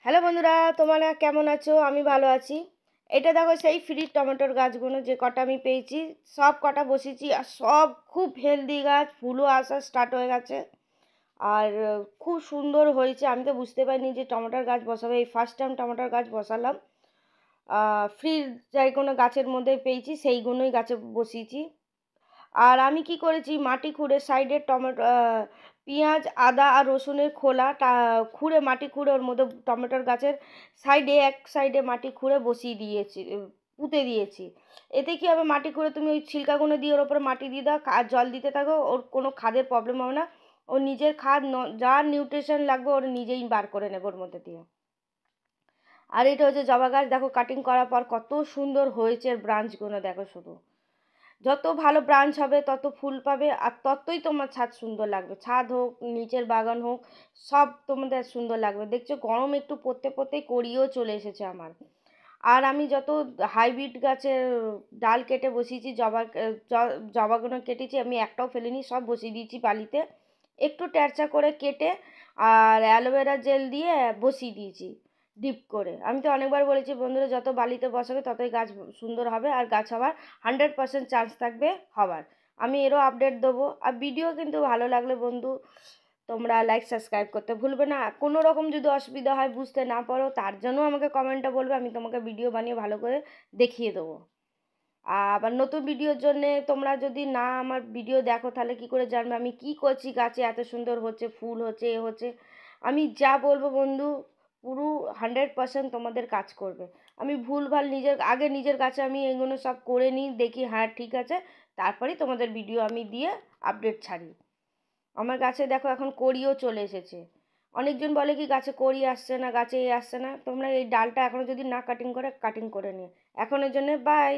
Hello বন্ধুরা, তোমরা কেমন আছো? আমি ভালো আছি। এটা দেখো সেই ফ্রি টমেটোর গাছগুলো যে কটা আমি পেয়েছি, সব কটা বসিয়েছি আর সব খুব হেলদি গাছ, ফুলও আসা স্টার্ট হয়ে গেছে। আর খুব সুন্দর হয়েছে। আমি তো বুঝতে পারিনি যে টমেটোর গাছ বসাবো, এই ফার্স্ট টাইম টমেটোর গাছ বসালাম। ফ্রি যাই কোনো গাছের মধ্যে পেয়েছি সেইগুলোই গাছে বসিয়েছি। আর আমি কি করেছি, মাটি খুঁড়ে সাইডে টমেটো, পেঁয়াজ, আদা আর রসুনের খোলাটা খুঁড়ে, মাটি খুঁড়ে ওর মধ্যে টমেটোর গাছের সাইডে এক সাইডে মাটি খুঁড়ে বসিয়ে দিয়েছি, পুঁতে দিয়েছি। এতে কী হবে, মাটি খুঁড়ে তুমি ওই ছিলকাগুলো দিয়ে ওর ওপরে মাটি দিয়ে দাও আর জল দিতে থাকো, ওর কোনো খাদের প্রবলেম হবে না। ওর নিজের খাদ যা নিউট্রিশন লাগবে ওর নিজেই বার করে নেবে ওর মধ্যে দিয়ে। আর এটা হচ্ছে জবা গাছ, দেখো কাটিং করার পর কত সুন্দর হয়েছে। ব্রাঞ্চগুলো দেখো শুধু, যত ভালো ব্রাঞ্চ হবে তত ফুল পাবে আর ততই তোমার ছাদ সুন্দর লাগবে। ছাদ হোক, নিচের বাগান হোক, সব তোমাদের সুন্দর লাগবে। দেখছো গরম একটু পড়তে পড়তেই কড়িও চলে এসেছে আমার। আর আমি যত হাইব্রিড গাছের ডাল কেটে বসিয়েছি, জবাগুলো কেটেছি, আমি একটাও ফেলিনি, সব বসিয়ে দিয়েছি বালিতে একটু ট্যারচা করে কেটে, আর অ্যালোভেরা জেল দিয়ে বসিয়ে দিয়েছি ডিপ করে। আমি তো অনেকবার বলেছি বন্ধুরা, যত বালিতে বসাবে ততই গাছ সুন্দর হবে আর গাছ হওয়ার 100% চান্স থাকবে হওয়ার। আমি এরও আপডেট দেবো। আর ভিডিও কিন্তু ভালো লাগলে বন্ধু তোমরা লাইক সাবস্ক্রাইব করতে ভুলবে না। কোনো রকম যদি অসুবিধা হয়, বুঝতে না পারো, তার জন্য আমাকে কমেন্টে বলবে, আমি তোমাকে ভিডিও বানিয়ে ভালো করে দেখিয়ে দেবো। আবার নতুন ভিডিওর জন্যে তোমরা যদি না আমার ভিডিও দেখো তাহলে কি করে জানবে আমি কি করছি, গাছে এত সুন্দর হচ্ছে, ফুল হচ্ছে, এ হচ্ছে। আমি যা বলবো বন্ধু পুরো 100% তোমাদের কাজ করবে। আমি ভুলভাল নিজের কাছে আমি এগুলো সব করে নিই, দেখি হ্যাঁ ঠিক আছে, তারপরেই তোমাদের ভিডিও আমি দিয়ে আপডেট ছাড়ি। আমার গাছে দেখো এখন কড়িও চলে এসেছে। অনেকজন বলে কি গাছে কড়ি আসছে না, গাছে আসছে না। তোমরা এই ডালটা এখনও যদি না কাটিং করে নিয়ে, এখনের জন্য বাই।